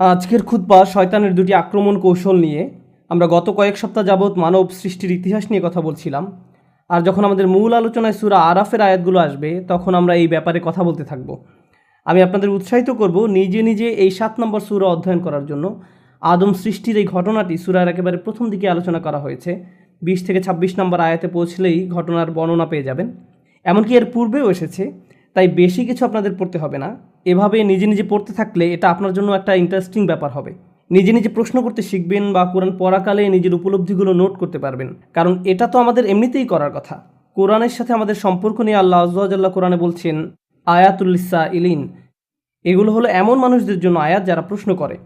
আজকের খুতবা শয়তানের দুটি আক্রমণ কৌশল নিয়ে। আমরা গত কয়েক সপ্তাহ যাবৎ মানব সৃষ্টির ইতিহাস নিয়ে কথা বলছিলাম, আর যখন আমাদের মূল আলোচনায় সূরা আরাফের আয়াতগুলো আসবে তখন আমরা এই ব্যাপারে কথা বলতে থাকব। আমি আপনাদের উৎসাহিত করব নিজে নিজে এই 7 নম্বর সূরা অধ্যয়ন করার জন্য। আদম সৃষ্টির এই ঘটনাটি সূরার একেবারে প্রথম দিকে আলোচনা করা হয়েছে। 20 থেকে 26 নম্বর আয়াতে পৌঁছলেই ঘটনার বর্ণনা পেয়ে যাবেন। এমনকি এর পূর্বেও এসেছে, তাই বেশি কিছু আপনাদের পড়তে হবে না। এভাবে নিজে নিজে পড়তে থাকলে এটা আপনার জন্য একটা ইন্টারেস্টিং ব্যাপার হবে। নিজে নিজে প্রশ্ন করতে শিখবেন বা কোরআন পড়াকালে নিজের উপলব্ধিগুলো নোট করতে পারবেন, কারণ এটা তো আমাদের এমনিতেই করার কথা। কোরআনের সাথে আমাদের সম্পর্ক নিয়ে আল্লাহ আযজা ওয়া জাল্লা কোরআনে বলছেন, আয়াতুল লিসাইলিন, এগুলো হলো এমন মানুষদের জন্য আয়াত যারা প্রশ্ন করে।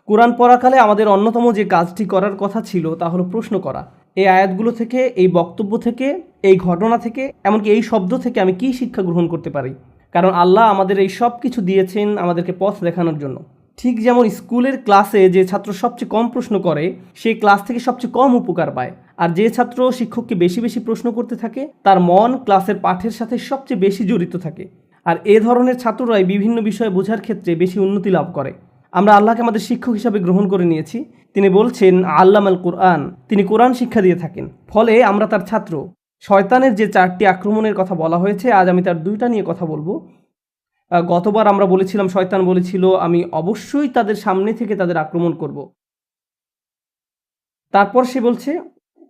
কোরআন পড়াকালে আমাদের অন্যতম যে কাজটি করার কথা ছিল তা হলো প্রশ্ন করা। এই আয়াতগুলো থেকে, এই বক্তব্য থেকে, এই ঘটনা থেকে, এমনকি এই শব্দ থেকে আমি কী শিক্ষা গ্রহণ করতে পারি। কারণ আল্লাহ আমাদের এই সব কিছু দিয়েছেন আমাদেরকে পথ দেখানোর জন্য। ঠিক যেমন স্কুলের ক্লাসে যে ছাত্র সবচেয়ে কম প্রশ্ন করে সেই ক্লাস থেকে সবচেয়ে কম উপকার পায়, আর যে ছাত্র শিক্ষককে বেশি বেশি প্রশ্ন করতে থাকে তার মন ক্লাসের পাঠের সাথে সবচেয়ে বেশি জড়িত থাকে। আর এ ধরনের ছাত্ররাই বিভিন্ন বিষয়ে বোঝার ক্ষেত্রে বেশি উন্নতি লাভ করে। আমরা আল্লাহকে আমাদের শিক্ষক হিসাবে গ্রহণ করে নিয়েছি। তিনি বলছেন আল্লামাল কোরআন, তিনি কোরআন শিক্ষা দিয়ে থাকেন, ফলে আমরা তার ছাত্র। শয়তানের যে 4টি আক্রমণের কথা বলা হয়েছে, আজ আমি তার 2টা নিয়ে কথা বলবো। গতবার আমরা বলেছিলাম, শয়তান বলেছিল আমি অবশ্যই তাদের সামনে থেকে তাদের আক্রমণ করব। তারপর সে বলছে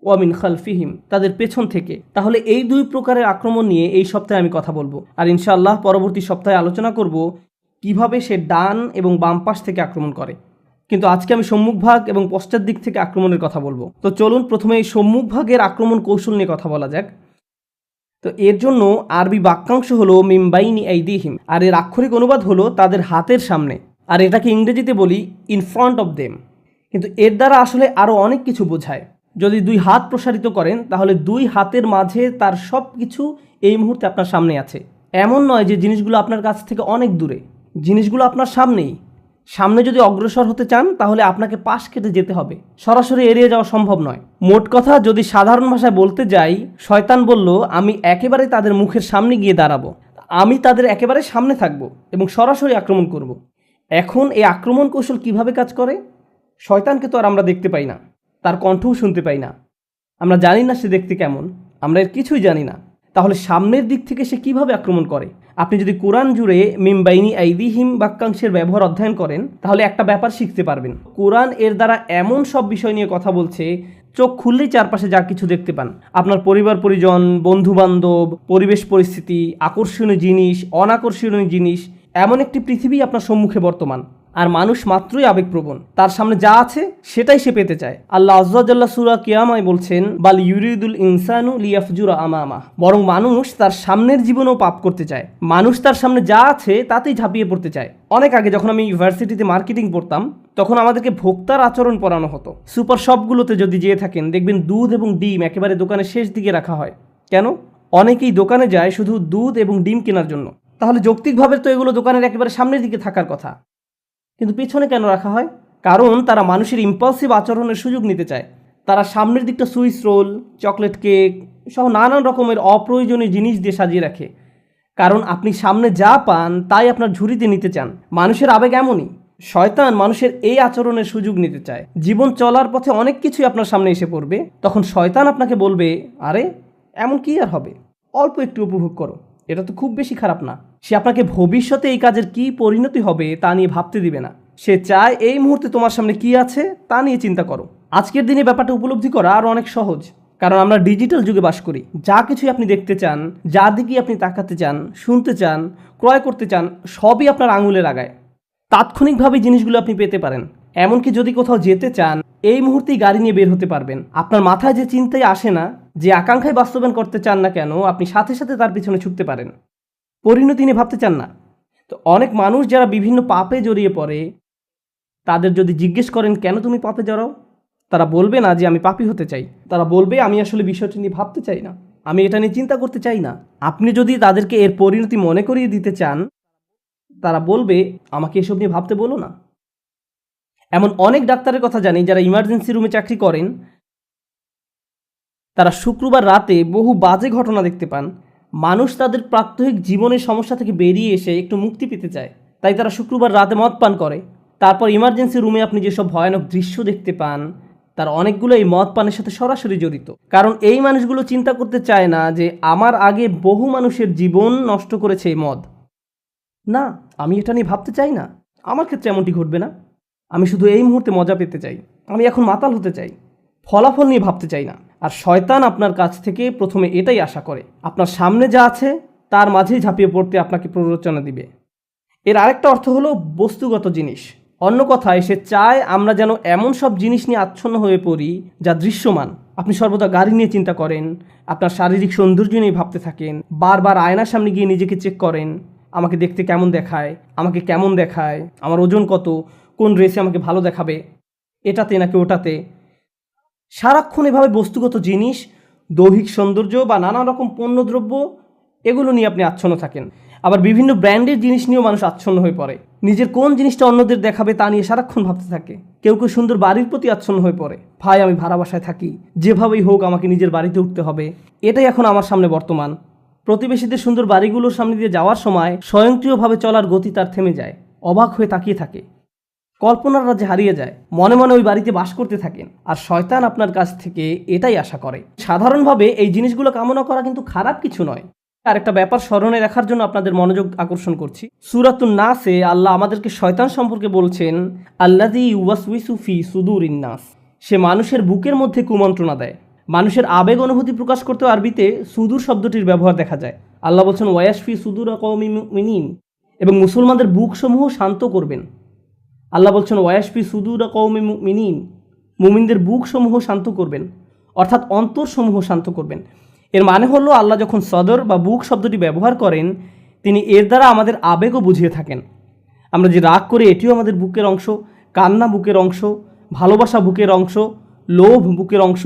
ওয়ামিন খালফিহিম, তাদের পেছন থেকে। তাহলে এই 2 প্রকারের আক্রমণ নিয়ে এই সপ্তাহে আমি কথা বলবো, আর ইনশাআল্লাহ পরবর্তী সপ্তাহে আলোচনা করব কিভাবে সে ডান এবং বাম পাশ থেকে আক্রমণ করে। কিন্তু আজকে আমি সম্মুখভাগ এবং পশ্চাৎ দিক থেকে আক্রমণের কথা বলবো। তো চলুন প্রথমে এই সম্মুখভাগের আক্রমণ কৌশল নিয়ে কথা বলা যাক। তো এর জন্য আরবি বাক্যাংশ হলো মিমবাইনি আইদিহিম, আর এর আক্ষরিক অনুবাদ হলো তাদের হাতের সামনে, আর এটাকে ইংরেজিতে বলি ইন ফ্রন্ট অফ দেম। কিন্তু এর দ্বারা আসলে আরও অনেক কিছু বোঝায়। যদি 2 হাত প্রসারিত করেন তাহলে 2 হাতের মাঝে তার সব কিছু এই মুহূর্তে আপনার সামনে আছে। এমন নয় যে জিনিসগুলো আপনার কাছ থেকে অনেক দূরে, জিনিসগুলো আপনার সামনেই। সামনে যদি অগ্রসর হতে চান তাহলে আপনাকে পাশ কেটে যেতে হবে, সরাসরি এড়িয়ে যাওয়া সম্ভব নয়। মোট কথা যদি সাধারণ ভাষায় বলতে যাই, শয়তান বলল আমি একেবারে তাদের মুখের সামনে গিয়ে দাঁড়াবো, আমি তাদের একেবারে সামনে থাকব এবং সরাসরি আক্রমণ করব। এখন এই আক্রমণ কৌশল কিভাবে কাজ করে? শয়তানকে তো আর আমরা দেখতে পাই না, তার কণ্ঠও শুনতে পাই না, আমরা জানি না সে দেখতে কেমন, আমরা এর কিছুই জানি না। তাহলে সামনের দিক থেকে সে কিভাবে আক্রমণ করে? আপনি যদি কোরআন জুড়ে মিমবাইনি আইদিহিম বাক্যাংশের ব্যবহার অধ্যয়ন করেন তাহলে একটা ব্যাপার শিখতে পারবেন। কোরআন এর দ্বারা এমন সব বিষয় নিয়ে কথা বলছে, চোখ খুললেই চারপাশে যা কিছু দেখতে পান, আপনার পরিবার পরিজন, বন্ধু বান্ধব, পরিবেশ পরিস্থিতি, আকর্ষণীয় জিনিস, অনাকর্ষণীয় জিনিস, এমন একটি পৃথিবী আপনার সম্মুখে বর্তমান। আর মানুষ মাত্রই আবেগপ্রবণ, তার সামনে যা আছে সেটাই সে পেতে চায়। আল্লাহ আযজা ওয়া জাল্লা সূরা কিয়ামায় বলছেন বাল ইউরিদুল ইনসানু লিয়াফজুরা আমামা, বরং মানুষ তার সামনের জীবনেও পাপ করতে চায়। মানুষ তার সামনে যা আছে তাতেই ঝাঁপিয়ে পড়তে চায়। অনেক আগে যখন আমি ইউনিভার্সিটিতে মার্কেটিং পড়তাম তখন আমাদেরকে ভোক্তার আচরণ পড়ানো হতো। সুপার শপগুলোতে যদি যেয়ে থাকেন দেখবেন দুধ এবং ডিম একেবারে দোকানের শেষ দিকে রাখা হয়। কেন? অনেকেই দোকানে যায় শুধু দুধ এবং ডিম কেনার জন্য। তাহলে যৌক্তিকভাবে তো এগুলো দোকানের একেবারে সামনের দিকে থাকার কথা, কিন্তু পিছনে কেন রাখা হয়? কারণ তারা মানুষের ইম্পালসিভ আচরণের সুযোগ নিতে চায়। তারা সামনের দিকটা সুইস রোল, চকলেট কেক সহ নানান রকমের অপ্রয়োজনীয় জিনিস দিয়ে সাজিয়ে রাখে। কারণ আপনি সামনে যা পান তাই আপনার ঝুড়িতে নিতে চান। মানুষের আবেগ এমনই। শয়তান মানুষের এই আচরণের সুযোগ নিতে চায়। জীবন চলার পথে অনেক কিছুই আপনার সামনে এসে পড়বে, তখন শয়তান আপনাকে বলবে আরে এমন কি আর হবে, অল্প একটু উপভোগ করো, এটা তো খুব বেশি খারাপ না। সে আপনাকে ভবিষ্যতে এই কাজের কি পরিণতি হবে তা নিয়ে ভাবতে দিবে না। সে চায় এই মুহূর্তে তোমার সামনে কি আছে তা নিয়ে চিন্তা করো। আজকের দিনে ব্যাপারটা উপলব্ধি করা আরও অনেক সহজ, কারণ আমরা ডিজিটাল যুগে বাস করি। যা কিছুই আপনি দেখতে চান, যার দিকেই আপনি তাকাতে চান, শুনতে চান, ক্রয় করতে চান, সবই আপনার আঙুলের আগায়। তাৎক্ষণিকভাবে জিনিসগুলো আপনি পেতে পারেন। এমনকি যদি কোথাও যেতে চান এই মুহূর্তেই গাড়ি নিয়ে বের হতে পারবেন। আপনার মাথায় যে চিন্তায় আসে না, যে আকাঙ্ক্ষায় বাস্তবায়ন করতে চান না কেন, আপনি সাথে সাথে তার পিছনে ছুটতে পারেন। পরিণতি নিয়ে ভাবতে চান না। তো অনেক মানুষ যারা বিভিন্ন পাপে জড়িয়ে পড়ে, তাদের যদি জিজ্ঞেস করেন কেন তুমি পাপে জড়াও, তারা বলবে না যে আমি পাপী হতে চাই, তারা বলবে আমি আসলে বিষয়টি নিয়ে ভাবতে চাই না, আমি এটা নিয়ে চিন্তা করতে চাই না। আপনি যদি তাদেরকে এর পরিণতি মনে করিয়ে দিতে চান, তারা বলবে আমাকে এসব নিয়ে ভাবতে বলো না। এমন অনেক ডাক্তারের কথা জানি যারা ইমার্জেন্সি রুমে চাকরি করেন, তারা শুক্রবার রাতে বহু বাজে ঘটনা দেখতে পান। মানুষ তাদের প্রাত্যহিক জীবনের সমস্যা থেকে বেরিয়ে এসে একটু মুক্তি পেতে চায়, তাই তারা শুক্রবার রাতে মদ পান করে। তারপর ইমার্জেন্সি রুমে আপনি যেসব ভয়ানক দৃশ্য দেখতে পান তার অনেকগুলো এই মদ পানের সাথে সরাসরি জড়িত। কারণ এই মানুষগুলো চিন্তা করতে চায় না যে আমার আগে বহু মানুষের জীবন নষ্ট করেছে এই মদ। না, আমি এটা নিয়ে ভাবতে চাই না, আমার ক্ষেত্রে এমনটি ঘটবে না। আমি শুধু এই মুহূর্তে মজা পেতে চাই, আমি এখন মাতাল হতে চাই, ফলাফল নিয়ে ভাবতে চাই না। আর শয়তান আপনার কাছ থেকে প্রথমে এটাই আশা করে, আপনার সামনে যা আছে তার মাঝেই ঝাঁপিয়ে পড়তে আপনাকে প্ররোচনা দিবে। এর আরেকটা অর্থ হলো বস্তুগত জিনিস। অন্য কথায় সে চায় আমরা যেন এমন সব জিনিস নিয়ে আচ্ছন্ন হয়ে পড়ি যা দৃশ্যমান। আপনি সর্বদা গাড়ি নিয়ে চিন্তা করেন, আপনার শারীরিক সৌন্দর্য নিয়ে ভাবতে থাকেন, বারবার আয়নার সামনে গিয়ে নিজেকে চেক করেন, আমাকে দেখতে কেমন দেখায়, আমাকে কেমন দেখায়, আমার ওজন কত, কোন ড্রেসে আমাকে ভালো দেখাবে, এটাতে নাকি ওটাতে। সারাক্ষণ এভাবে বস্তুগত জিনিস, দৈহিক সৌন্দর্য বা নানা রকম পণ্যদ্রব্য এগুলো নিয়ে আপনি আচ্ছন্ন থাকেন। আবার বিভিন্ন ব্র্যান্ডের জিনিস নিয়েও মানুষ আচ্ছন্ন হয়ে পড়ে, নিজের কোন জিনিসটা অন্যদের দেখাবে তা নিয়ে সারাক্ষণ ভাবতে থাকে। কেউ কেউ সুন্দর বাড়ির প্রতি আচ্ছন্ন হয়ে পড়ে, ভাই আমি ভাড়া বাসায় থাকি, যেভাবেই হোক আমাকে নিজের বাড়িতে উঠতে হবে। এটাই এখন আমার সামনে বর্তমান। প্রতিবেশীদের সুন্দর বাড়িগুলোর সামনে দিয়ে যাওয়ার সময় স্বয়ংক্রিয়ভাবে চলার গতি তার থেমে যায়, অবাক হয়ে তাকিয়ে থাকে, কল্পনার রাজ্যে হারিয়ে যায়, মনে মনে ওই বাড়িতে বাস করতে থাকেন। আর শয়তান আপনার কাছ থেকে এটাই আশা করে। সাধারণভাবে এই জিনিসগুলো কামনা করা কিন্তু খারাপ কিছু নয়। আর একটা ব্যাপার স্মরণে রাখার জন্য আপনাদের মনোযোগ আকর্ষণ করছি। সূরাতুন নাসে আল্লাহ আমাদেরকে শয়তান সম্পর্কে বলছেন, আল্লাযী ইউওয়াসউইসু ফি সুদুরিন নাস। সে মানুষের বুকের মধ্যে কুমন্ত্রণা দেয়। মানুষের আবেগ অনুভূতি প্রকাশ করতে আরবিতে সুদূর শব্দটির ব্যবহার দেখা যায়। আল্লাহ বলছেন ওয়ায়াশফি সুদুরা কওমি মুমিনিন, এবং মুসলমানদের বুকসমূহ শান্ত করবেন। আল্লাহ বলছেন ওয়ায়াশফি সুদুরা কওমি মুমিনিন, মুমিনদের বুকসমূহ শান্ত করবেন, অর্থাৎ অন্তরসমূহ শান্ত করবেন। এর মানে হলো আল্লাহ যখন সদর বা বুক শব্দটি ব্যবহার করেন, তিনি এর দ্বারা আমাদের আবেগও বুঝিয়ে থাকেন। আমরা যে রাগ করি এটিও আমাদের বুকের অংশ, কান্না বুকের অংশ, ভালোবাসা বুকের অংশ, লোভ বুকের অংশ।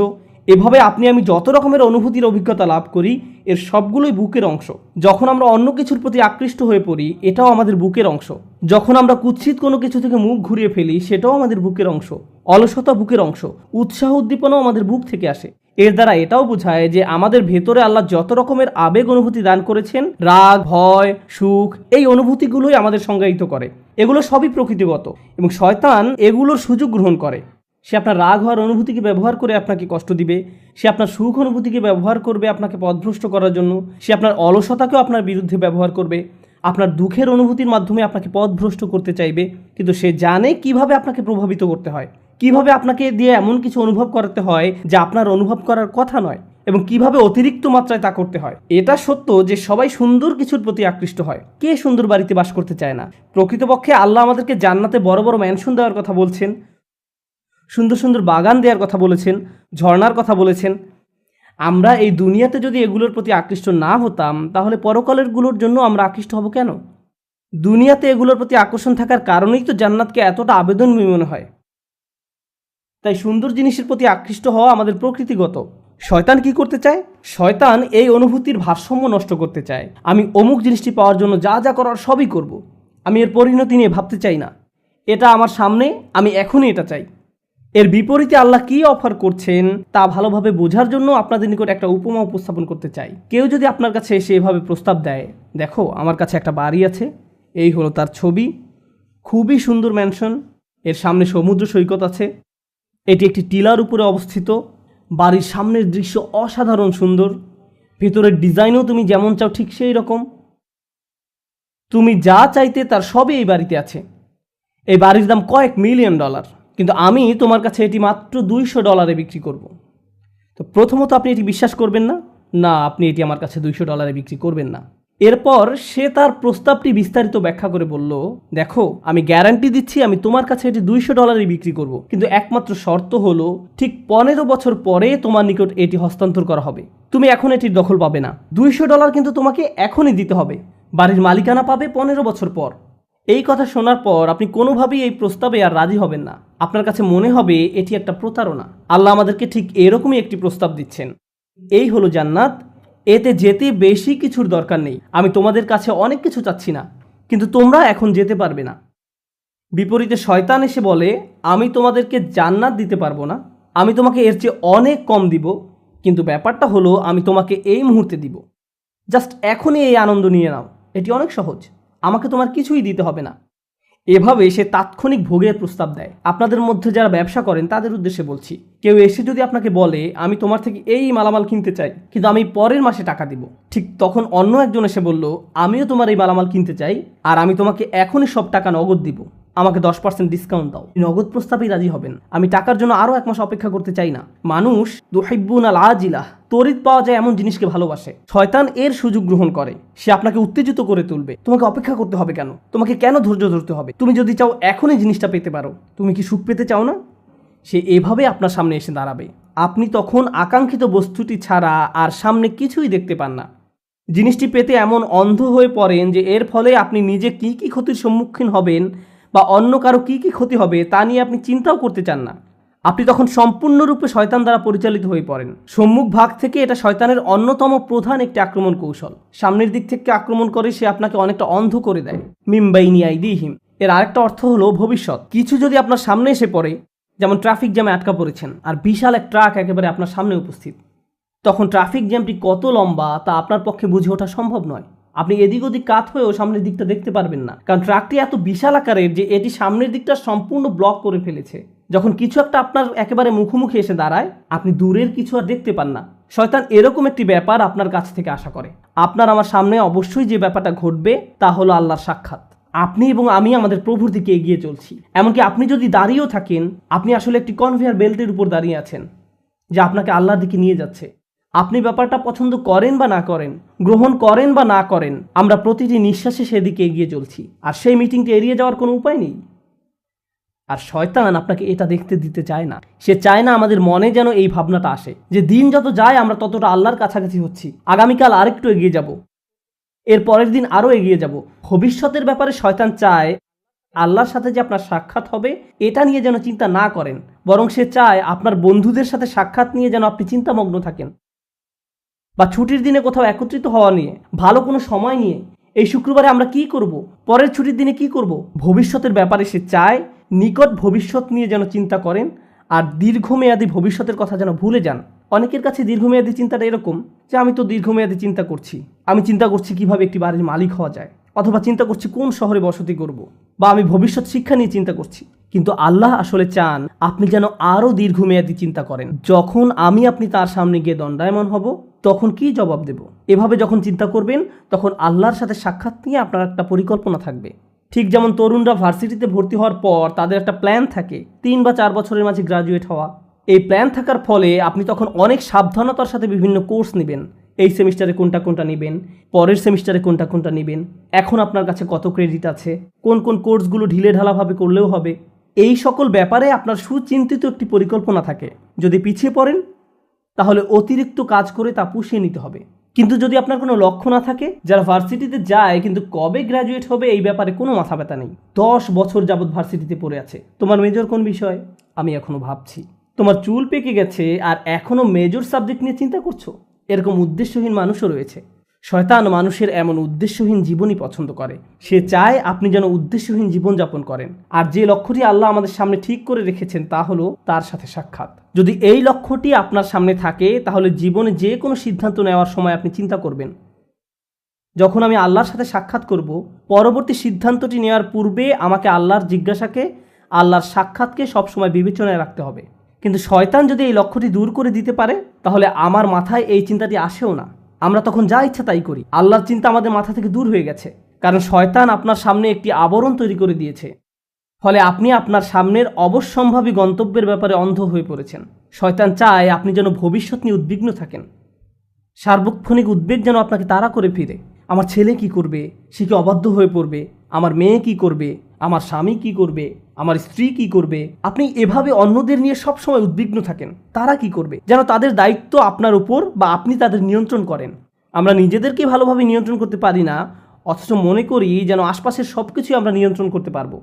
এভাবে আপনি আমি যত রকমের অনুভূতির অভিজ্ঞতা লাভ করি এর সবগুলোই বুকের অংশ। যখন আমরা অন্য কিছুর প্রতি আকৃষ্ট হয়ে পড়ি এটাও আমাদের বুকের অংশ। যখন আমরা কুৎসিত কোনো কিছু থেকে মুখ ঘুরিয়ে ফেলি সেটাও আমাদের বুকের অংশ। অলসতা বুকের অংশ, উৎসাহ উদ্দীপনাও আমাদের বুক থেকে আসে। এর দ্বারা এটাও বোঝায় যে আমাদের ভেতরে আল্লাহ যত রকমের আবেগ অনুভূতি দান করেছেন, রাগ, ভয়, সুখ, এই অনুভূতিগুলোই আমাদের সংজ্ঞায়িত করে। এগুলো সবই প্রকৃতিগত এবং শয়তান এগুলোর সুযোগ গ্রহণ করে। সে আপনার রাগ হওয়ার অনুভূতিকে ব্যবহার করে আপনাকে কষ্ট দিবে, সে আপনার সুখ অনুভূতিকে ব্যবহার করবে আপনাকে পথভ্রষ্ট করার জন্য, সে আপনার অলসতাকেও আপনার বিরুদ্ধে ব্যবহার করবে, আপনার দুঃখের অনুভূতির মাধ্যমে আপনাকে পথভ্রষ্ট করতে চাইবে। কিন্তু সে জানে কিভাবে আপনাকে প্রভাবিত করতে হয়, কিভাবে আপনাকে দিয়ে এমন কিছু অনুভব করাতে হয় যা আপনার অনুভব করার কথা নয়, এবং কিভাবে অতিরিক্ত মাত্রায় তা করতে হয়। এটা সত্য যে সবাই সুন্দর কিছুর প্রতি আকৃষ্ট হয়, কে সুন্দর বাড়িতে বাস করতে চায় না। প্রকৃতপক্ষে আল্লাহ আমাদেরকে জান্নাতে বড় বড় ম্যানশন দেওয়ার কথা বলছেন, সুন্দর সুন্দর বাগান দেওয়ার কথা বলেছেন, ঝর্ণার কথা বলেছেন। আমরা এই দুনিয়াতে যদি এগুলোর প্রতি আকৃষ্ট না হতাম তাহলে পরকালেরগুলোর জন্য আমরা আকৃষ্ট হব কেন? দুনিয়াতে এগুলোর প্রতি আকর্ষণ থাকার কারণেই তো জান্নাতকে এতটা আবেদনময় মনে হয়। তাই সুন্দর জিনিসের প্রতি আকৃষ্ট হওয়া আমাদের প্রকৃতিগত। শয়তান কি করতে চায়? শয়তান এই অনুভূতির ভারসাম্য নষ্ট করতে চায়। আমি অমুক জিনিসটি পাওয়ার জন্য যা যা করার সবই করব, আমি এর পরিণতি নিয়ে ভাবতে চাই না, এটা আমার সামনে, আমি এখনই এটা চাই। এর বিপরীতে আল্লাহ কি অফার করছেন তা ভালোভাবে বোঝার জন্য আপনাদের নিকট একটা উপমা উপস্থাপন করতে চাই। কেউ যদি আপনার কাছে এসে এভাবে প্রস্তাব দেয়, দেখো আমার কাছে একটা বাড়ি আছে, এই হলো তার ছবি, খুবই সুন্দর ম্যানশন, এর সামনে সমুদ্র সৈকত আছে, এটি একটি টিলার উপরে অবস্থিত, বাড়ির সামনের দৃশ্য অসাধারণ সুন্দর, ভেতরের ডিজাইনও তুমি যেমন চাও ঠিক সেই রকম, তুমি যা চাইতে তার সবই এই বাড়িতে আছে। এই বাড়ির দাম কয়েক মিলিয়ন ডলার, কিন্তু আমি তোমার কাছে এটি মাত্র $200 বিক্রি করব। তো প্রথমত আপনি এটি বিশ্বাস করবেন না, না আপনি এটি আমার কাছে $200 বিক্রি করবেন না। এরপর সে তার প্রস্তাবটি বিস্তারিত ব্যাখ্যা করে বলল, দেখো আমি গ্যারান্টি দিচ্ছি আমি তোমার কাছে এটি $200 বিক্রি করব, কিন্তু একমাত্র শর্ত হলো ঠিক 15 বছর পরে তোমার নিকট এটি হস্তান্তর করা হবে, তুমি এখন এটির দখল পাবে না। $200 কিন্তু তোমাকে এখনই দিতে হবে, বাড়ির মালিকানা পাবে 15 বছর পর। এই কথা শোনার পর আপনি কোনোভাবেই এই প্রস্তাবে আর রাজি হবেন না, আপনার কাছে মনে হবে এটি একটা প্রতারণা। আল্লাহ আমাদেরকে ঠিক এরকমই একটি প্রস্তাব দিচ্ছেন, এই হলো জান্নাত, এতে যেতে বেশি কিছুর দরকার নেই, আমি তোমাদের কাছে অনেক কিছু চাচ্ছি না, কিন্তু তোমরা এখন যেতে পারবে না। বিপরীতে শয়তান এসে বলে, আমি তোমাদেরকে জান্নাত দিতে পারবো না, আমি তোমাকে এর চেয়ে অনেক কম দিব, কিন্তু ব্যাপারটা হলো আমি তোমাকে এই মুহূর্তে দিব, জাস্ট এখনই এই আনন্দ নিয়ে নাও, এটি অনেক সহজ, আমাকে তোমার কিছুই দিতে হবে না। এভাবে সে তাৎক্ষণিক ভোগের প্রস্তাব দেয়। আপনাদের মধ্যে যারা ব্যবসা করেন তাদের উদ্দেশ্যে বলছি, কেউ এসে যদি আপনাকে বলে আমি তোমার থেকে এই মালামাল কিনতে চাই, কিন্তু আমি পরের মাসে টাকা দিব, ঠিক তখন অন্য একজন এসে বলল আমিও তোমার এই মালামাল কিনতে চাই আর আমি তোমাকে এখনই সব টাকা নগদ দিব, আমাকে 10% ডিসকাউন্ট দাও। নগদ প্রস্তাবেই রাজি হবেন। আমি টাকার জন্য আরও 1 মাস অপেক্ষা করতে চাই না। মানুষ তুহিব্বুন আল আজিলাহ, তড়িৎ পাওয়া যায় এমন জিনিসকে ভালোবাসে। শয়তান এর সুযোগ গ্রহণ করে, সে আপনাকে উত্তেজিত করে তুলবে। তোমাকে অপেক্ষা করতে হবে কেন? তোমাকে কেন ধৈর্য ধরতে হবে? তুমি যদি চাও এখনই জিনিসটা পেতে পারো, তুমি কি সুখ পেতে চাও না? সে এভাবে আপনার সামনে এসে দাঁড়াবে। আপনি তখন আকাঙ্ক্ষিত বস্তুটি ছাড়া আর সামনে কিছুই দেখতে পান না। জিনিসটি পেতে এমন অন্ধ হয়ে পড়েন যে এর ফলে আপনি নিজে কি কি ক্ষতির সম্মুখীন হবেন বা অন্য কারো কি কি ক্ষতি হবে তা নিয়ে আপনি চিন্তাও করতে চান না। আপনি তখন সম্পূর্ণরূপে শয়তান দ্বারা পরিচালিত হয়ে পড়েন। সম্মুখ ভাগ থেকে এটা শয়তানের অন্যতম প্রধান একটি আক্রমণ কৌশল। সামনের দিক থেকে আক্রমণ করে সে আপনাকে অনেকটা অন্ধ করে দেয়। মিম্বাইনি আইদিহিম, এর আরেকটা অর্থ হলো ভবিষ্যৎ। কিছু যদি আপনার সামনে এসে পড়ে, যেমন ট্রাফিক জ্যামে আটকা পড়েছেন আর বিশাল এক ট্রাক একেবারে আপনার সামনে উপস্থিত, তখন ট্রাফিক জ্যামটি কত লম্বা তা আপনার পক্ষে বুঝে ওঠা সম্ভব নয়। আপনি এদিক ওদিক কাত হয়েও সামনের দিকটা দেখতে পারবেন না, কারণ ট্রাকটি এত বিশাল আকারের যে এটি সামনের দিকটা সম্পূর্ণ ব্লক করে ফেলেছে। যখন কিছু একটা আপনার একেবারে মুখোমুখি এসে দাঁড়ায়, আপনি দূরের কিছু আর দেখতে পান না। শয়তান এরকম একটি ব্যাপার আপনার কাছ থেকে আশা করে। আপনার আমার সামনে অবশ্যই যে ব্যাপারটা ঘটবে তা হলো আল্লাহর সাক্ষাৎ। আপনি এবং আমি আমাদের প্রভুর দিকে এগিয়ে চলছি। এমনকি আপনি যদি দাঁড়িয়েও থাকেন, আপনি আসলে একটি কনভেয়ার বেল্টের উপর দাঁড়িয়ে আছেন যা আপনাকে আল্লাহর দিকে নিয়ে যাচ্ছে। আপনি ব্যাপারটা পছন্দ করেন বা না করেন, গ্রহণ করেন বা না করেন, আমরা প্রতিটি নিঃশ্বাসে সেদিকে এগিয়ে চলছি। আর সেই মিটিংটি এড়িয়ে যাওয়ার কোনো উপায় নেই। আর শয়তান আপনাকে এটা দেখতে দিতে চায় না। সে চায় না আমাদের মনে যেন এই ভাবনাটা আসে যে দিন যত যায় আমরা ততটা আল্লাহর কাছাকাছি হচ্ছি, আগামীকাল আরেকটু এগিয়ে যাব, এর পরের দিন আরও এগিয়ে যাব। ভবিষ্যতের ব্যাপারে শয়তান চায় আল্লাহর সাথে যে আপনার সাক্ষাৎ হবে এটা নিয়ে যেন চিন্তা না করেন, বরং সে চায় আপনার বন্ধুদের সাথে সাক্ষাৎ নিয়ে যেন আপনি চিন্তামগ্ন থাকেন, বা ছুটির দিনে কোথাও একত্রিত হওয়া নিয়ে, ভালো কোনো সময় নিয়ে, এই শুক্রবারে আমরা কি করব, পরের ছুটির দিনে কি করব। ভবিষ্যতের ব্যাপারে সে চায় নিকট ভবিষ্যৎ নিয়ে যেন চিন্তা করেন আর দীর্ঘমেয়াদী ভবিষ্যতের কথা যেন ভুলে যান। অনেকের কাছে দীর্ঘমেয়াদী চিন্তাটা এরকম যে আমি তো দীর্ঘমেয়াদী চিন্তা করছি, আমি চিন্তা করছি কিভাবে একটি বাড়ির মালিক হওয়া যায়, অথবা চিন্তা করছি কোন শহরে বসতি করব, বা আমি ভবিষ্যৎ শিক্ষা নিয়ে চিন্তা করছি। কিন্তু আল্লাহ আসলে চান আপনি যেন আরও দীর্ঘমেয়াদী চিন্তা করেন। যখন আপনি তার সামনে গিয়ে দণ্ডায়মান হব তখন কি জবাব দেব, এভাবে যখন চিন্তা করবেন তখন আল্লাহর সাথে সাক্ষাৎ নিয়ে আপনার একটা পরিকল্পনা থাকবে। ঠিক যেমন তরুণরা ভার্সিটিতে ভর্তি হওয়ার পর তাদের একটা প্ল্যান থাকে 3 বা 4 বছরের মাঝে গ্রাজুয়েট হওয়া। এই প্ল্যান থাকার ফলে আপনি তখন অনেক সাবধানতার সাথে বিভিন্ন কোর্স নেবেন। এই সেমিস্টারে কোনটা কোনটা নেবেন, পরের সেমিস্টারে কোনটা কোনটা নেবেন, এখন আপনার কাছে কত ক্রেডিট আছে, কোন কোন কোর্সগুলো ঢিলে ঢালাভাবে করলেও হবে, এই সকল ব্যাপারে আপনার সুচিন্তিত একটি পরিকল্পনা থাকে। যদি পিছিয়ে পড়েন তাহলে অতিরিক্ত কাজ করে তা পুষিয়ে নিতে হবে। কিন্তু যদি আপনার কোনো লক্ষ্য না থাকে, যারা ভার্সিটিতে যায় কিন্তু কবে গ্র্যাজুয়েট হবে এই ব্যাপারে কোনো মাথা ব্যথা নেই, 10 বছর যাবৎ ভার্সিটিতে পড়ে আছে। তোমার মেজর কোন বিষয়? আমি এখনো ভাবছি। তোমার চুল পেকে গেছে আর এখনো মেজর সাবজেক্ট নিয়ে চিন্তা করছো। এরকম উদ্দেশ্যহীন মানুষও রয়েছে। শয়তান মানুষের এমন উদ্দেশ্যহীন জীবনই পছন্দ করে। সে চায় আপনি যেন উদ্দেশ্যহীন জীবনযাপন করেন। আর যে লক্ষ্যটি আল্লাহ আমাদের সামনে ঠিক করে রেখেছেন তা হলো তার সাথে সাক্ষাৎ। যদি এই লক্ষ্যটি আপনার সামনে থাকে তাহলে জীবনে যে কোনো সিদ্ধান্ত নেওয়ার সময় আপনি চিন্তা করবেন, যখন আমি আল্লাহর সাথে সাক্ষাৎ করব, পরবর্তী সিদ্ধান্তটি নেওয়ার পূর্বে আমাকে আল্লাহর জিজ্ঞাসাকে, আল্লাহর সাক্ষাৎকে সবসময় বিবেচনায় রাখতে হবে। কিন্তু শয়তান যদি এই লক্ষ্যটি দূর করে দিতে পারে তাহলে আমার মাথায় এই চিন্তাটি আসেও না। আমরা তখন যা ইচ্ছা তাই করি। আল্লাহর চিন্তা আমাদের মাথা থেকে দূর হয়ে গেছে, কারণ শয়তান আপনার সামনে একটি আবরণ তৈরি করে দিয়েছে। ফলে আপনি আপনার সামনের অবশ্যম্ভাবী গন্তব্যের ব্যাপারে অন্ধ হয়ে পড়েছেন। শয়তান চায় আপনি যেন ভবিষ্যৎ নিয়ে উদ্বিগ্ন থাকেন। সার্বক্ষণিক উদ্বেগ যেন আপনাকে তাড়া করে ফিরে। আমার ছেলে কি করবে, সে কি অবাধ্য হয়ে পড়বে, আমার মেয়ে কি করবে, আমার স্বামী কি করবে, আমার স্ত্রী কি করবে। আপনি এভাবে অন্যদের নিয়ে সবসময় উদ্বিগ্ন থাকেন, তারা কি করবে, যেন তাদের দায়িত্ব আপনার উপর বা আপনি তাদের নিয়ন্ত্রণ করেন। আমরা নিজেদেরকে ভালোভাবে নিয়ন্ত্রণ করতে পারি না, অথচ মনে করি যেন আশপাশের সব কিছুই আমরা নিয়ন্ত্রণ করতে পারবো,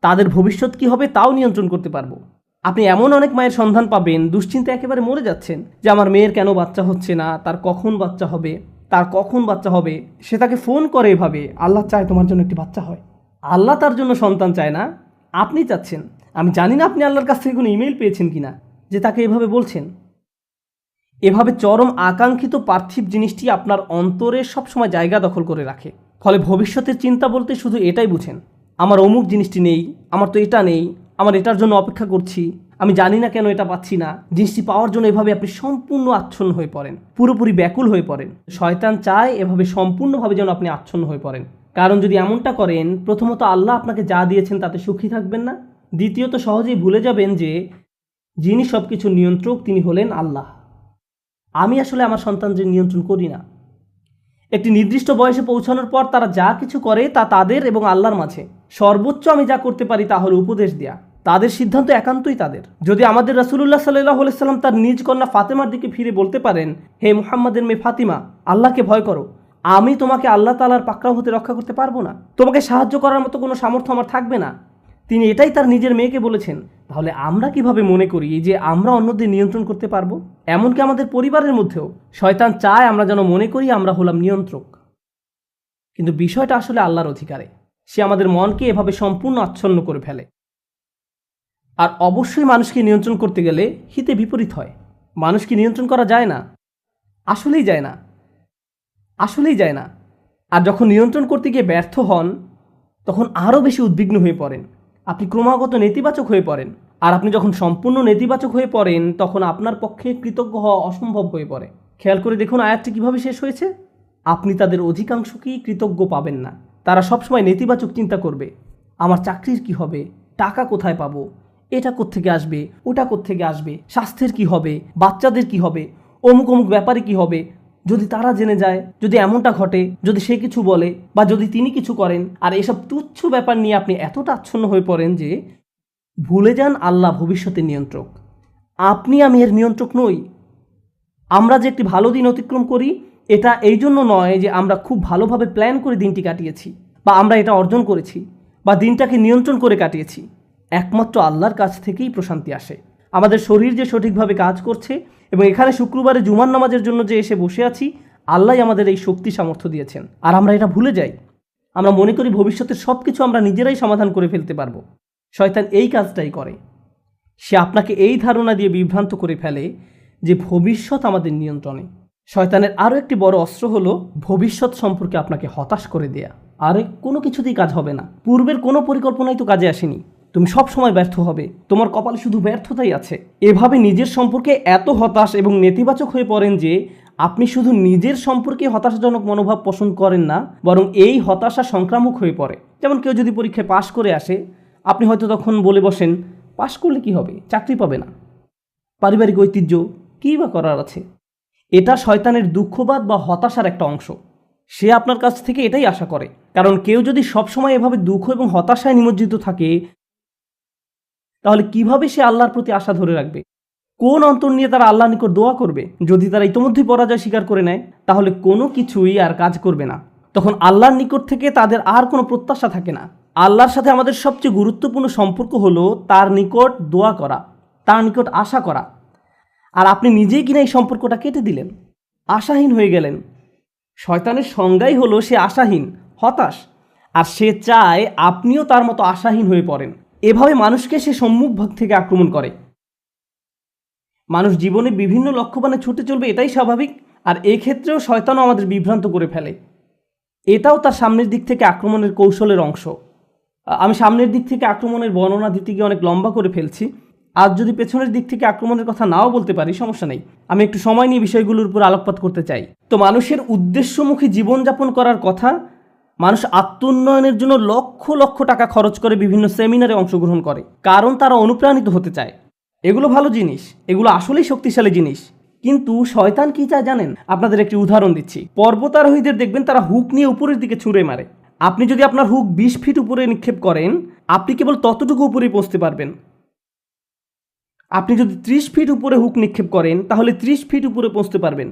তাদের ভবিষ্যৎ কি হবে তাও নিয়ন্ত্রণ করতে পারবো। আপনি এমন অনেক মায়ের সন্ধান পাবেন দুশ্চিন্তা একেবারে মরে যাচ্ছেন যে আমার মেয়ের কেন বাচ্চা হচ্ছে না, তার কখন বাচ্চা হবে, সে তাকে ফোন করে এভাবে, আল্লাহ চায় তোমার জন্য একটি বাচ্চা হয়। আল্লাহ তার জন্য সন্তান চায় না, আপনি চাচ্ছেন। আমি জানি না আপনি আল্লাহর কাছ থেকে কোনো ইমেল পেয়েছেন কিনা যে তাকে এভাবে বলছেন। এভাবে চরম আকাঙ্ক্ষিত পার্থিব জিনিসটি আপনার অন্তরে সবসময় জায়গা দখল করে রাখে। ফলে ভবিষ্যতের চিন্তা বলতে শুধু এটাই বুঝেন আমার অমুক জিনিসটি নেই, আমার তো এটা নেই, আমার এটার জন্য অপেক্ষা করছি, আমি জানি না কেন এটা পাচ্ছি না। জিনিসটি পাওয়ার জন্য এভাবে আপনি সম্পূর্ণ আচ্ছন্ন হয়ে পড়েন, পুরোপুরি ব্যাকুল হয়ে পড়েন। শয়তান চায় এভাবে সম্পূর্ণভাবে যেন আপনি আচ্ছন্ন হয়ে পড়েন। কারণ যদি এমনটা করেন, প্রথমত আল্লাহ আপনাকে যা দিয়েছেন তাতে সুখী থাকবেন না, দ্বিতীয়ত সহজেই ভুলে যাবেন যে যিনি সব কিছু নিয়ন্ত্রক তিনি হলেন আল্লাহ। আমি আসলে আমার সন্তানদের নিয়ন্ত্রণ করি না। একটি নির্দিষ্ট বয়সে পৌঁছানোর পর তারা যা কিছু করে তা তাদের এবং আল্লাহর মাঝে। সর্বোচ্চ আমি যা করতে পারি তা হলো উপদেশ দেয়া, তাদের সিদ্ধান্ত একান্তই তাদের। যদি আমাদের রাসূলুল্লাহ সাল্লাল্লাহু আলাইহি সাল্লাম তার নিজ কন্যা ফাতেমার দিকে ফিরে বলতে পারেন, হে মুহাম্মাদের মেয়ে ফাতিমা, আল্লাহকে ভয় করো, আমি তোমাকে আল্লাহ তাআলার পাকড়াও হতে রক্ষা করতে পারবো না, তোমাকে সাহায্য করার মতো কোনো সামর্থ্য আমার থাকবে না, তিনি এটাই তার নিজের মেয়েকে বলেছেন। তাহলে আমরা কিভাবে মনে করি যে আমরা অন্যদের নিয়ন্ত্রণ করতে পারবো? এমনকি আমাদের পরিবারের মধ্যেও শয়তান চায় আমরা যেন মনে করি আমরা হলাম নিয়ন্ত্রক, কিন্তু বিষয়টা আসলে আল্লাহর অধিকারে। সে আমাদের মনকে এভাবে সম্পূর্ণ আচ্ছন্ন করে ফেলে। আর অবশ্যই মানুষকে নিয়ন্ত্রণ করতে গেলে হিতে বিপরীত হয়। মানুষকে নিয়ন্ত্রণ করা যায় না, আসলেই যায় না, আসলেই যায় না। আর যখন নিয়ন্ত্রণ করতে গিয়ে ব্যর্থ হন, তখন আরও বেশি উদ্বিগ্ন হয়ে পড়েন, আপনি ক্রমাগত নেতিবাচক হয়ে পড়েন। আর আপনি যখন সম্পূর্ণ নেতিবাচক হয়ে পড়েন, তখন আপনার পক্ষে কৃতজ্ঞ হওয়া অসম্ভব হয়ে পড়ে। খেয়াল করে দেখুন আয়াতটি কীভাবে শেষ হয়েছে। আপনি তাদের অধিকাংশকেই কৃতজ্ঞ পাবেন না। তারা সবসময় নেতিবাচক চিন্তা করবে, আমার চাকরির কি হবে, টাকা কোথায় পাবো, এটা কোত্থেকে আসবে, ওটা কোত্থেকে আসবে, স্বাস্থ্যের কি হবে, বাচ্চাদের কি হবে, অমুক অমুক ব্যাপারে কি হবে, যদি তারা জেনে যায়, যদি এমনটা ঘটে, যদি সে কিছু বলে বা যদি তিনি কিছু করেন। আর এসব তুচ্ছ ব্যাপার নিয়ে আপনি এতটা আচ্ছন্ন হয়ে পড়েন যে ভুলে যান আল্লাহ ভবিষ্যতের নিয়ন্ত্রক, আপনি আমি এর নিয়ন্ত্রক নই। আমরা যে একটি ভালো দিন অতিক্রম করি, এটা এই জন্য নয় যে আমরা খুব ভালোভাবে প্ল্যান করে দিনটি কাটিয়েছি বা আমরা এটা অর্জন করেছি বা দিনটাকে নিয়ন্ত্রণ করে কাটিয়েছি। একমাত্র আল্লাহর কাছ থেকেই প্রশান্তি আসে। আমাদের শরীর যে সঠিকভাবে কাজ করছে এবং এখানে শুক্রবারে জুমার নামাজের জন্য যে এসে বসে আছি, আল্লাহ আমাদের এই শক্তি সামর্থ্য দিয়েছেন। আর আমরা এটা ভুলে যাই। আমরা মনে করি ভবিষ্যতের সব কিছু আমরা নিজেরাই সমাধান করে ফেলতে পারবো। শয়তান এই কাজটাই করে। সে আপনাকে এই ধারণা দিয়ে বিভ্রান্ত করে ফেলে যে ভবিষ্যৎ আমাদের নিয়ন্ত্রণে। শয়তানের আরও একটি বড় অস্ত্র হলো ভবিষ্যৎ সম্পর্কে আপনাকে হতাশ করে দেয়া। আরে কোনো কিছুতেই কাজ হবে না, পূর্বের কোনো পরিকল্পনাই তো কাজে আসেনি, তুমি সব সময় ব্যর্থ হবে, তোমার কপালে শুধু ব্যর্থতাই আছে। এভাবে নিজের সম্পর্কে এত হতাশ এবং নেতিবাচক হয়ে পড়েন যে আপনি শুধু নিজের সম্পর্কে হতাশাজনক মনোভাব পোষণ করেন না, বরং এই হতাশা সংক্রামক হয়ে পড়ে। যেমন কেউ যদি পরীক্ষায় পাশ করে আসে, আপনি হয়তো তখন বলে বসেন, পাশ করলে কি হবে, চাকরি পাবে না, পারিবারিক ঐতিহ্য, কী বা করার আছে। এটা শয়তানের দুঃখবাদ বা হতাশার একটা অংশ। সে আপনার কাছ থেকে এটাই আশা করে। কারণ কেউ যদি সবসময় এভাবে দুঃখ এবং হতাশায় নিমজ্জিত থাকে, তাহলে কিভাবে সে আল্লাহর প্রতি আশা ধরে রাখবে? কোন অন্তর নিয়ে তারা আল্লাহর নিকট দোয়া করবে? যদি তারা ইতোমধ্যেই পরাজয় স্বীকার করে নেয়, তাহলে কোনো কিছুই আর কাজ করবে না। তখন আল্লাহর নিকট থেকে তাদের আর কোনো প্রত্যাশা থাকে না। আল্লাহর সাথে আমাদের সবচেয়ে গুরুত্বপূর্ণ সম্পর্ক হলো তার নিকট দোয়া করা, তার নিকট আশা করা। আর আপনি নিজেই কিনা এই সম্পর্কটা কেটে দিলেন, আশাহীন হয়ে গেলেন। শয়তানের সংজ্ঞাই হলো সে আশাহীন, হতাশ। আর সে চায় আপনিও তার মতো আশাহীন হয়ে পড়েন। এভাবে মানুষকে সে সম্মুখ ভাগ থেকে আক্রমণ করে। মানুষ জীবনে বিভিন্ন লক্ষ্যবানে ছুটে চলবে, এটাই স্বাভাবিক। আর এই ক্ষেত্রেও শয়তানও আমাদের বিভ্রান্ত করে ফেলে। এটাও তার সামনের দিক থেকে আক্রমণের কৌশলের অংশ। আমি সামনের দিক থেকে আক্রমণের বর্ণনা দিতে গিয়ে অনেক লম্বা করে ফেলছি। আজ যদি পেছনের দিক থেকে আক্রমণের কথা নাও বলতে পারি, সমস্যা নেই, আমি একটু সময় নিয়ে বিষয়গুলোর উপর আলোকপাত করতে চাই। তো মানুষের উদ্দেশ্যমুখী জীবনযাপন করার কথা, মানুষ আত্মোন্নয়নের জন্য লক্ষ লক্ষ টাকা খরচ করে বিভিন্ন সেমিনারে অংশগ্রহণ করে, কারণ তারা অনুপ্রাণিত হতে চায়। এগুলো ভালো জিনিস, এগুলো আসলেই শক্তিশালী জিনিস। কিন্তু শয়তান কি চায় জানেন? আপনাদের একটি উদাহরণ দিচ্ছি। পর্বতারোহীদের দেখবেন তারা হুক নিয়ে উপরের দিকে ছুঁড়ে মারে। আপনি যদি আপনার হুক 20 ফিট উপরে নিক্ষেপ করেন, আপনি কেবল ততটুকু উপরেই পৌঁছতে পারবেন। আপনি যদি 30 ফিট উপরে হুক নিক্ষেপ করেন, তাহলে 30 ফিট উপরে পৌঁছতে পারবেন।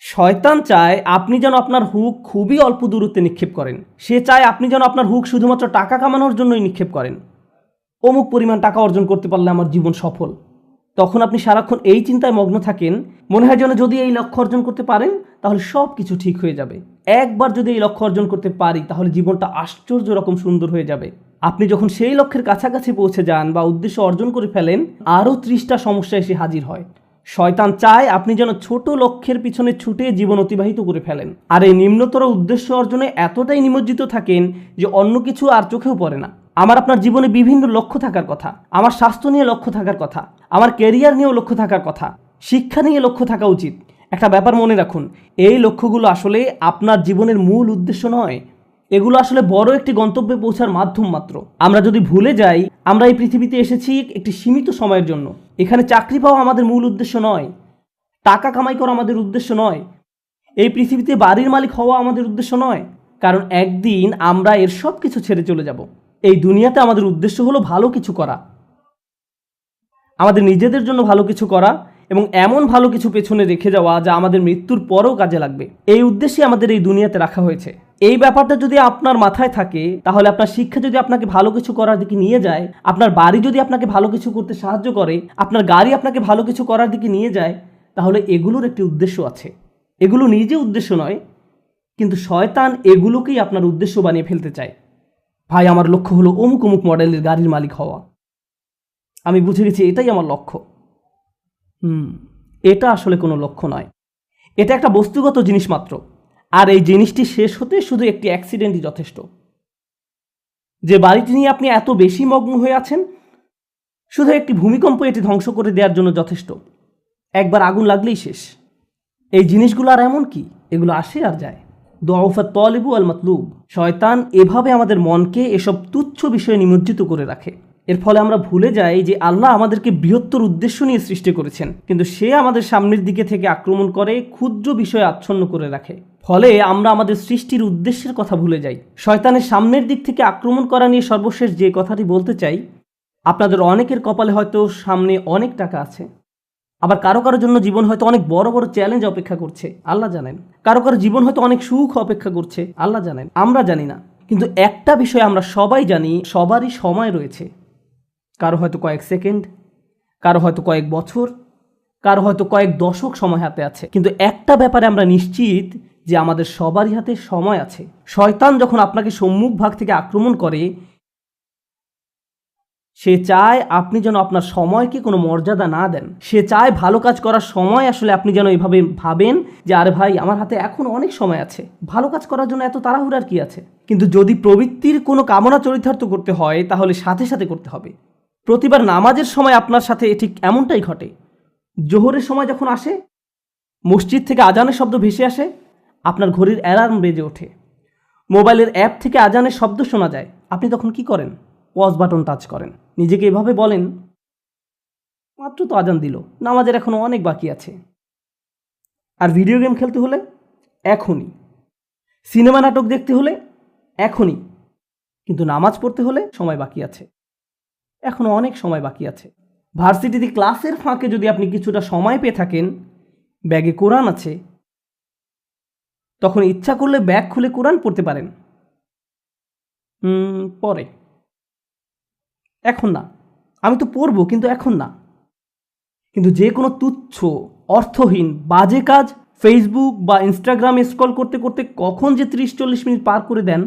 শয়তান চায় আপনি যেন আপনার হুক খুবই অল্প দূরত্বে নিক্ষেপ করেন। সে চায় আপনি যেন আপনার হুক শুধুমাত্র টাকা কামানোর জন্যই নিক্ষেপ করেন। অমুক পরিমাণ টাকা অর্জন করতে পারলে আমার জীবন সফল। তখন আপনি সারাক্ষণ এই চিন্তায় মগ্ন থাকেন, মনে হয় যেন যদি এই লক্ষ্য অর্জন করতে পারেন তাহলে সব কিছু ঠিক হয়ে যাবে। একবার যদি এই লক্ষ্য অর্জন করতে পারি তাহলে জীবনটা আশ্চর্য রকম সুন্দর হয়ে যাবে। আপনি যখন সেই লক্ষ্যের কাছাকাছি পৌঁছে যান বা উদ্দেশ্য অর্জন করে ফেলেন, আরও 30টা সমস্যা এসে হাজির হয়। শয়তান চায় আপনি যেন ছোট লক্ষ্যের পিছনে ছুটে জীবন অতিবাহিত করে ফেলেন, আর এই নিম্নতর উদ্দেশ্য অর্জনে এতটাই নিমজ্জিত থাকেন যে অন্য কিছু আর চোখেও পড়ে না। আমার আপনার জীবনে বিভিন্ন লক্ষ্য থাকার কথা, আমার স্বাস্থ্য নিয়ে লক্ষ্য থাকার কথা, আমার ক্যারিয়ার নিয়েও লক্ষ্য থাকার কথা, শিক্ষা নিয়ে লক্ষ্য থাকা উচিত। একটা ব্যাপার মনে রাখুন, এই লক্ষ্যগুলো আসলে আপনার জীবনের মূল উদ্দেশ্য নয়, এগুলো আসলে বড় একটি গন্তব্যে পৌঁছার মাধ্যম মাত্র। আমরা যদি ভুলে যাই আমরা এই পৃথিবীতে এসেছি একটি সীমিত সময়ের জন্য, এখানে চাকরি পাওয়া আমাদের মূল উদ্দেশ্য নয়, টাকা কামাই করা আমাদের উদ্দেশ্য নয়, এই পৃথিবীতে বাড়ির মালিক হওয়া আমাদের উদ্দেশ্য নয়, কারণ একদিন আমরা এর সব কিছু ছেড়ে চলে যাব। এই দুনিয়াতে আমাদের উদ্দেশ্য হলো ভালো কিছু করা, আমাদের নিজেদের জন্য ভালো কিছু করা এবং এমন ভালো কিছু পেছনে রেখে যাওয়া যা আমাদের মৃত্যুর পরেও কাজে লাগবে। এই উদ্দেশ্যে আমাদের এই দুনিয়াতে রাখা হয়েছে। এই ব্যাপারটা যদি আপনার মাথায় থাকে তাহলে আপনার শিক্ষা যদি আপনাকে ভালো কিছু করার দিকে নিয়ে যায়, আপনার বাড়ি যদি আপনাকে ভালো কিছু করতে সাহায্য করে, আপনার গাড়ি আপনাকে ভালো কিছু করার দিকে নিয়ে যায়, তাহলে এগুলোর একটি উদ্দেশ্য আছে। এগুলো নিজে উদ্দেশ্য নয়, কিন্তু শয়তান এগুলোকেই আপনার উদ্দেশ্য বানিয়ে ফেলতে চায়। ভাই, আমার লক্ষ্য হলো অমুক অমুক মডেলের গাড়ির মালিক হওয়া, আমি বুঝে গেছি এটাই আমার লক্ষ্য। এটা আসলে কোনো লক্ষ্য নয়, এটা একটা বস্তুগত জিনিস মাত্র। আর এই জিনিসটি শেষ হতে শুধু একটি অ্যাক্সিডেন্টই যথেষ্ট। যে বাড়িটি নিয়ে আপনি এত বেশি মগ্ন হয়ে আছেন, শুধু একটি ভূমিকম্প এটি ধ্বংস করে দেওয়ার জন্য যথেষ্ট। একবার আগুন লাগলেই শেষ। এই জিনিসগুলো আর এমন কি, এগুলো আসে আর যায়। দুআফাত তালিবু আল মাতলুব। শয়তান এভাবে আমাদের মনকে এসব তুচ্ছ বিষয়ে নিমজ্জিত করে রাখে। এর ফলে আমরা ভুলে যাই যে আল্লাহ আমাদেরকে বৃহত্তর উদ্দেশ্য নিয়ে সৃষ্টি করেছেন, কিন্তু সে আমাদের সামনের দিকে থেকে আক্রমণ করে ক্ষুদ্র বিষয়ে আচ্ছন্ন করে রাখে। ফলে আমরা আমাদের সৃষ্টির উদ্দেশ্যের কথা ভুলে যাই। শয়তানের সামনের দিক থেকে আক্রমণ করা নিয়ে সর্বশেষ যে কথাটি বলতে চাই, আপনাদের অনেকের কপালে হয়তো সামনে অনেক টাকা আছে, আবার কারো কারোর জন্য জীবন হয়তো অনেক বড় বড় চ্যালেঞ্জ অপেক্ষা করছে, আল্লাহ জানেন। কারো কারো জীবন হয়তো অনেক সুখ অপেক্ষা করছে, আল্লাহ জানেন, আমরা জানি না। কিন্তু একটা বিষয় আমরা সবাই জানি, সবারই সময় রয়েছে। কারো হয়তো কয়েক সেকেন্ড, কারো হয়তো কয়েক বছর, কারো হয়তো কয়েক দশক সময় হাতে আছে। কিন্তু একটা ব্যাপারে আমরা নিশ্চিত যে আমাদের সবারই হাতে সময় আছে। শয়তান যখন আপনাকে সম্মুখ ভাগ থেকে আক্রমণ করে, সে চায় আপনি যেন আপনার সময়কে কোনো মর্যাদা না দেন। সে চায় ভালো কাজ করার সময় আসলে আপনি যেন এভাবে ভাবেন যে আরে ভাই, আমার হাতে এখন অনেক সময় আছে, ভালো কাজ করার জন্য এত তাড়াহুড়ার কি আছে। কিন্তু যদি প্রবৃত্তির কোনো কামনা চরিতার্থ করতে হয় তাহলে সাথে সাথে করতে হবে। প্রতিবার নামাজের সময় আপনার সাথে ঠিক এমনটাই ঘটে। জোহরের সময় যখন আসে, মসজিদ থেকে আজানের শব্দ ভেসে আসে, আপনার ঘড়ির অ্যালার্ম বেজে ওঠে, মোবাইলের অ্যাপ থেকে আজানের শব্দ শোনা যায়, আপনি তখন কি করেন? পজ বাটন টাচ করেন, নিজেকে এভাবে বলেন মাত্র তো আজান দিল, নামাজের এখনো অনেক বাকি আছে। আর ভিডিও গেম খেলতে হলে এখনই, সিনেমা নাটক দেখতে হলে এখনই, কিন্তু নামাজ পড়তে হলে সময় বাকি আছে, এখনো অনেক সময় বাকি আছে। ভার্সিটিতে ক্লাসের ফাঁকে যদি আপনি কিছুটা সময় পেয়ে থাকেন, ব্যাগে কোরআন আছে, তখন ইচ্ছা করলে ব্যাগ খুলে কোরআন পড়তে পারেন। পরে, এখন না, আমি তো পড়বো কিন্তু এখন না। কিন্তু যে কোনো তুচ্ছ, অর্থহীন, বাজে কাজ ফেসবুক বা ইনস্টাগ্রামে স্ক্রল করতে করতে কখন যে 30-40 মিনিট পার করে দেন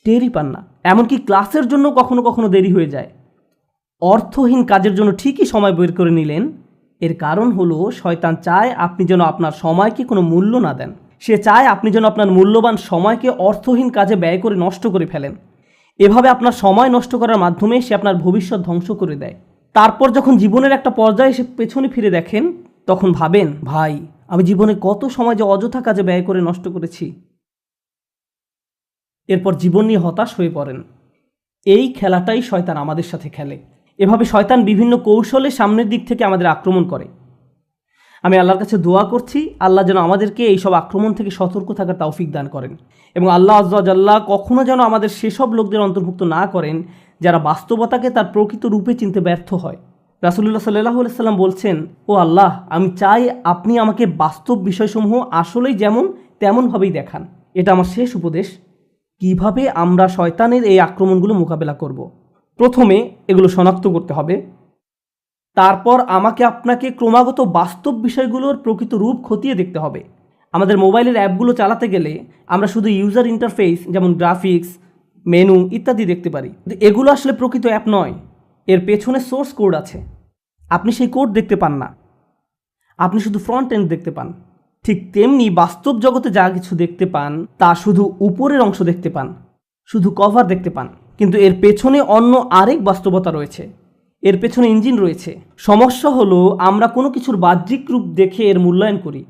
টেরই পান না। এমনকি ক্লাসের জন্য কখনো কখনো দেরি হয়ে যায়। অর্থহীন কাজের জন্য ঠিকই সময় বের করে নিলেন, এর কারণ হলো শয়তান চায় আপনি যেন আপনার সময়কে কোনো মূল্য না দেন। সে চায় আপনি যেন আপনার মূল্যবান সময়কে অর্থহীন কাজে ব্যয় করে নষ্ট করে ফেলেন। এভাবে আপনার সময় নষ্ট করার মাধ্যমে সে আপনার ভবিষ্যৎ ধ্বংস করে দেয়। তারপর যখন জীবনের একটা পর্যায়ে এসে পেছনে ফিরে দেখেন, তখন ভাবেন ভাই, আমি জীবনে কত সময় যে অযথা কাজে ব্যয় করে নষ্ট করেছি। এরপর জীবন নিয়ে হতাশ হয়ে পড়েন। এই খেলাটাই শয়তান আমাদের সাথে খেলে। এভাবে শয়তান বিভিন্ন কৌশলে সামনের দিক থেকে আমাদের আক্রমণ করে। আমি আল্লাহর কাছে দোয়া করছি, আল্লাহ যেন আমাদেরকে এইসব আক্রমণ থেকে সতর্ক থাকার তৌফিক দান করেন, এবং আল্লাহ আজ্জা ওয়া জাল্লা কখনো যেন আমাদের সেসব লোকদের অন্তর্ভুক্ত না করেন যারা বাস্তবতাকে তার প্রকৃত রূপে চিনতে ব্যর্থ হয়। রাসূলুল্লাহ সাল্লাল্লাহু আলাইহি সাল্লাম বলছেন, ও আল্লাহ, আমি চাই আপনি আমাকে বাস্তব বিষয়সমূহ আসলেই যেমন তেমনভাবেই দেখান। এটা আমার শেষ উপদেশ। কিভাবে আমরা শয়তানের এই আক্রমণগুলো মোকাবেলা করব? প্রথমে এগুলো শনাক্ত করতে হবে, তারপর আমাকে আপনাকে ক্রমাগত বাস্তব বিষয়গুলোর প্রকৃত রূপ খতিয়ে দেখতে হবে। আমাদের মোবাইলের অ্যাপগুলো চালাতে গেলে আমরা শুধু ইউজার ইন্টারফেস যেমন গ্রাফিক্স, মেনু ইত্যাদি দেখতে পারি, কিন্তু এগুলো আসলে প্রকৃত অ্যাপ নয়। এর পেছনে সোর্স কোড আছে, আপনি সেই কোড দেখতে পান না। আপনি শুধু ফ্রন্ট এন্ড দেখতে পান। ঠিক তেমনি বাস্তব জগতে যা কিছু দেখতে পান তা শুধু উপরের অংশ দেখতে পান, শুধু কভার দেখতে পান, কিন্তু এর পেছনে অন্য আরেক বাস্তবতা রয়েছে, এর পেছনে ইঞ্জিন রয়েছে। সমস্যা হলো আমরা কোনো কিছুর বাহ্যিক রূপ দেখে এর মূল্যায়ন করি,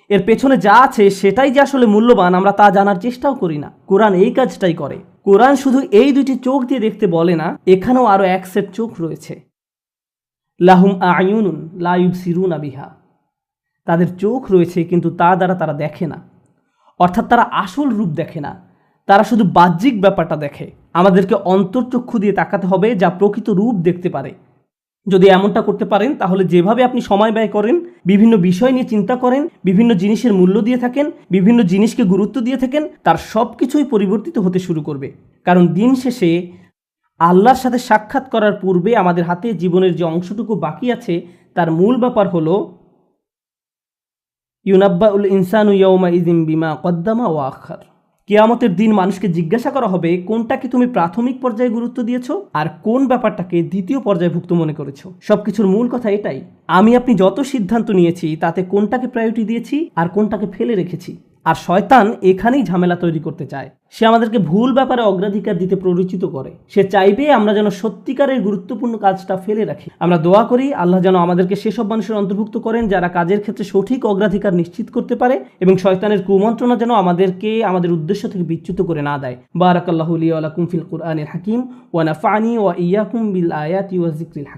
এর পেছনে যা আছে সেটাই যে আসলে মূল্যবান আমরা তা জানার চেষ্টাও করি না। কোরআন এই কাজটাই করে। কোরআন শুধু এই দুইটি চোখ দিয়ে দেখতে বলে না, এখানেও আরও এক সেট চোখ রয়েছে। লাহুম আয়ুনুন লা ইউবসিরুনা বিহা, তাদের চোখ রয়েছে কিন্তু তা দ্বারা তারা দেখে না, অর্থাৎ তারা আসল রূপ দেখে না, তারা শুধু বাহ্যিক ব্যাপারটা দেখে। আমাদেরকে অন্তর্চক্ষু দিয়ে তাকাতে হবে যা প্রকৃত রূপ দেখতে পারে। যদি এমনটা করতে পারেন তাহলে যেভাবে আপনি সময় ব্যয় করেন, বিভিন্ন বিষয় নিয়ে চিন্তা করেন, বিভিন্ন জিনিসের মূল্য দিয়ে থাকেন, বিভিন্ন জিনিসকে গুরুত্ব দিয়ে থাকেন, তার সব কিছুই পরিবর্তিত হতে শুরু করবে। কারণ দিন শেষে আল্লাহর সাথে সাক্ষাৎ করার পূর্বে আমাদের হাতে জীবনের যে অংশটুকু বাকি আছে তার মূল ব্যাপার হলো ইউনাব্বাউল ইনসানু ইয়াউমা ইযিন বিমা কদ্দামা ওয়া আখার। কিয়ামতের দিন মানুষকে জিজ্ঞাসা করা হবে কোনটাকে তুমি প্রাথমিক পর্যায়ে গুরুত্ব দিয়েছো আর কোন ব্যাপারটাকে দ্বিতীয় পর্যায়ভুক্ত মনে করেছো। সবকিছুর মূল কথা এটাই, আমি আপনি যত সিদ্ধান্ত নিয়েছি তাতে কোনটাকে প্রায়োরিটি দিয়েছি আর কোনটাকে ফেলে রেখেছি। আর শয়তান এখানেই ঝামেলা তৈরি করতে চায়। সে আমাদেরকে ভুল ব্যাপারে অগ্রাধিকার দিতে প্ররোচিত করে। সে চাইবে আমরা যেন সত্যিকারের গুরুত্বপূর্ণ কাজটা ফেলে রাখি। আমরা দোয়া করি আল্লাহ যেন আমাদেরকে সেসব মানুষের অন্তর্ভুক্ত করেন যারা কাজের ক্ষেত্রে সঠিক অগ্রাধিকার নিশ্চিত করতে পারে, এবং শয়তানের কুমন্ত্রণা যেন আমাদেরকে আমাদের উদ্দেশ্য থেকে বিচ্যুত করে না দেয়। বারাকাল্লাহু লি ওয়া লাকুম ফিল কুরআনিল হাকিম ওয়া নাফা'নি ওয়া ইয়্যাকুম বিল আয়াতি ওয়াজ যিকরিল হাকিম।